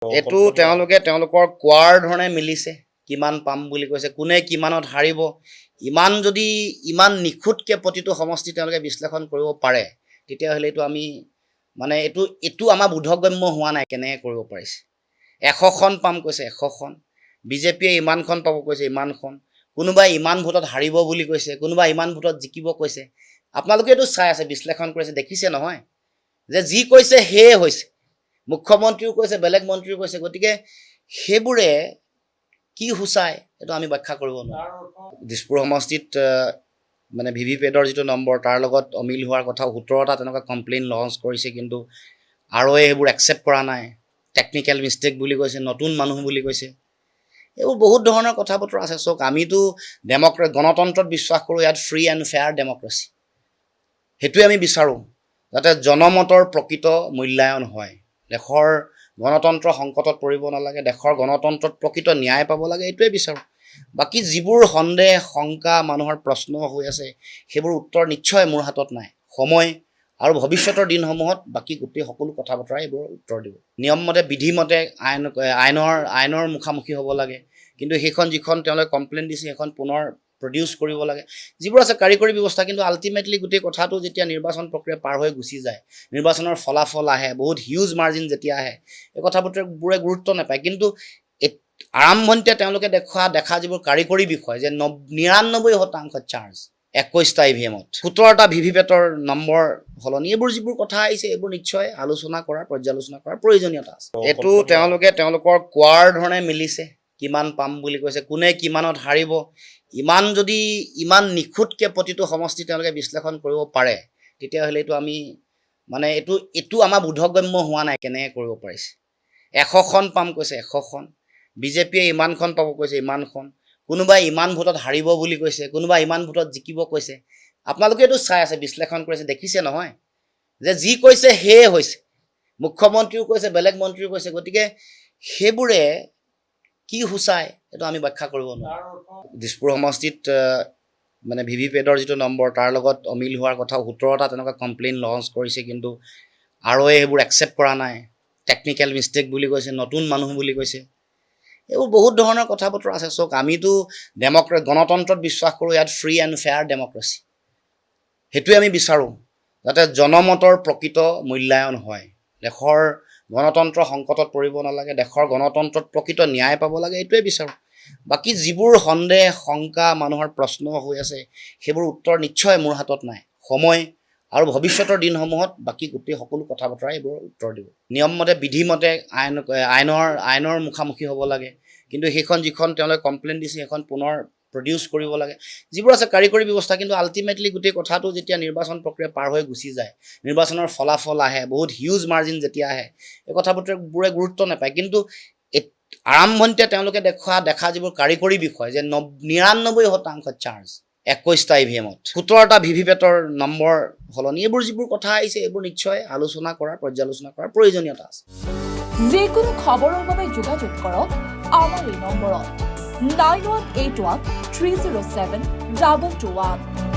এইটো তেওঁলোকৰ কোৱাৰ ধৰণে মিলিছে কিমান পাম বুলি কৈছে কোনে কিমানত হাৰিব ইমান নিখুঁতকৈ প্ৰতিটো সমষ্টি তেওঁলোকে বিশ্লেষণ কৰিব পাৰে তেতিয়াহ'লে এইটো আমি মানে এইটো আমাৰ বোধগম্য হোৱা নাই কেনেকৈ কৰিব পাৰিছে 100খন পাম কৈছে 100খন বিজেপিয়ে ইমানখন পাব কৈছে ইমানখন কোনোবাই ইমান ভোটত হাৰিব বুলি কৈছে কোনোবাই ইমান ভোটত জিকিব কৈছে আপোনালোকে এইটো চাই আছে বিশ্লেষণ কৰিছে দেখিছে নহয় যে যি কৈছে সেয়ে হৈছে মুখ্যমন্ত্ৰীও কৈছে বেলেগ মন্ত্ৰীও কৈছে গতিকে সেইবোৰে কি হুচাই এইটো আমি ব্যাখ্যা কৰিব নোৱাৰোঁ দিছপুৰ সমষ্টিত মানে ভিভিপেটৰ যিটো নম্বৰ তাৰ লগত অমিল হোৱাৰ কথা 17টা তেনেকুৱা কমপ্লেইন লঞ্চ কৰিছে কিন্তু আৰু এইবোৰ একচেপ্ট কৰা নাই টেকনিক্যাল মিষ্টেক বুলি কৈছে নতুন মানুহ বুলি কৈছে এইবোৰ বহুত ধৰণৰ কথা বতৰা আছে চক আমিতো গণতন্ত্ৰত বিশ্বাস কৰোঁ ইয়াত ফ্ৰী এণ্ড ফেয়াৰ ডেমক্ৰেচি সেইটোৱে আমি বিচাৰোঁ যাতে জনমতৰ প্ৰকৃত মূল্যায়ন হয় দেশৰ গণতন্ত্ৰ সংকটত পৰিব নালাগে দেশৰ গণতন্ত্ৰত প্ৰকৃত ন্যায় পাব লাগে এইটোৱে বিচাৰোঁ বাকি যিবোৰ সন্দেহ শংকা মানুহৰ প্ৰশ্ন হৈ আছে সেইবোৰ উত্তৰ নিশ্চয় মোৰ হাতত নাই সময় আৰু ভৱিষ্যতৰ দিনসমূহত বাকি গোটেই সকলো কথা বতৰা এইবোৰ উত্তৰ দিব নিয়মমতে বিধিমতে আইনৰ মুখামুখি হ'ব লাগে কিন্তু সেইখন যিখন তেওঁলোকে কমপ্লেইন দিছে সেইখন পুনৰ প্ৰডিউচ কৰিব লাগে যিবোৰ আছে কাৰিকৰী ব্যৱস্থা কিন্তু আল্টিমেটলি গোটেই কথাটো যেতিয়া নিৰ্বাচন প্ৰক্ৰিয়া পাৰ হৈ গুচি যায় নিৰ্বাচনৰ ফলাফল আহে বহুত হিউজ মাৰ্জিন যেতিয়া আহে এই কথাবোৰে গুৰুত্ব নাপায় কিন্তু আৰম্ভণিতে তেওঁলোকে দেখা যিবোৰ কাৰিকৰী বিষয় যে 99% চাৰ্জ 21টা ইভিএমত 17টা ভিভিপেটৰ নম্বৰ সলনি এইবোৰ যিবোৰ কথা আহিছে এইবোৰ নিশ্চয় আলোচনা কৰাৰ পৰ্যালোচনা কৰাৰ প্ৰয়োজনীয়তা আছে এইটো তেওঁলোকৰ কোৱাৰ ধৰণে মিলিছে কিমান পাম বুলি কৈছে কোনে কিমানত হাৰিব ইমান নিখুঁতকৈ প্ৰতিটো সমষ্টি তেওঁলোকে বিশ্লেষণ কৰিব পাৰে তেতিয়াহ'লে এইটো আমি মানে এইটো আমাৰ বোধগম্য হোৱা নাই কেনেকৈ কৰিব পাৰিছে 100খন পাম কৈছে 100খন বিজেপিয়ে ইমানখন পাব কৈছে ইমানখন কোনোবাই ইমান ভোটত হাৰিব বুলি কৈছে কোনোবাই ইমান ভোটত জিকিব কৈছে আপোনালোকে এইটো চাই আছে বিশ্লেষণ কৰিছে দেখিছে নহয় যে যি কৈছে সেয়ে হৈছে মুখ্যমন্ত্ৰীও কৈছে বেলেগ মন্ত্ৰীও কৈছে গতিকে সেইবোৰে কি হুচাই এইটো আমি ব্যাখ্যা কৰিব নোৱাৰোঁ দিছপুৰ সমষ্টিত মানে ভিভিপেটৰ যিটো নম্বৰ তাৰ লগত অমিল হোৱাৰ কথা 17টা তেনেকুৱা কমপ্লেইন লঞ্চ কৰিছে কিন্তু আৰু এইবোৰ একচেপ্ট কৰা নাই টেকনিক্যাল মিষ্টেক বুলি কৈছে নতুন মানুহ বুলি কৈছে এইবোৰ বহুত ধৰণৰ কথা বতৰা আছে চক আমিতো গণতন্ত্ৰত বিশ্বাস কৰোঁ ইয়াত ফ্ৰী এণ্ড ফেয়াৰ ডেমক্ৰেচি সেইটোৱে আমি বিচাৰোঁ যাতে জনমতৰ প্ৰকৃত মূল্যায়ন হয় দেশৰ গণতন্ত্ৰ সংকটত পৰিব নালাগে দেশৰ গণতন্ত্ৰত প্ৰকৃত ন্যায় পাব লাগে এইটোৱে বিচাৰোঁ বাকি যিবোৰ সন্দেহ শংকা মানুহৰ প্ৰশ্ন হৈ আছে সেইবোৰ উত্তৰ নিশ্চয় মোৰ হাতত নাই সময় আৰু ভৱিষ্যতৰ দিনসমূহত বাকি গোটেই সকলো কথা বতৰা এইবোৰ উত্তৰ দিব নিয়মমতে বিধিমতে আইনৰ মুখামুখি হ'ব লাগে কিন্তু সেইখন যিখন তেওঁলোকে কমপ্লেইন দিছে সেইখন পুনৰ প্ৰডিউচ কৰিব লাগে যিবোৰ আছে কাৰিকৰী ব্যৱস্থা কিন্তু আল্টিমেটলি গোটেই কথাটো যেতিয়া নিৰ্বাচন প্ৰক্ৰিয়া পাৰ হৈ গুচি যায় নিৰ্বাচনৰ ফলাফল আহে বহুত হিউজ মাৰ্জিন যেতিয়া আহে এই কথাবোৰে গুৰুত্ব নাপায় কিন্তু আৰম্ভণিতে তেওঁলোকে দেখা যিবোৰ কাৰিকৰী বিষয় যে 99% চাৰ্জ 21টা ইভিএমত 17টা ভিভিপেটৰ নম্বৰ সলনি এইবোৰ যিবোৰ কথা আহিছে এইবোৰ নিশ্চয় আলোচনা কৰাৰ পৰ্যালোচনা কৰাৰ প্ৰয়োজনীয়তা আছে যিকোনো খবৰৰ বাবে যোগাযোগ কৰক আমাৰ এই নম্বৰত 9181 307 2221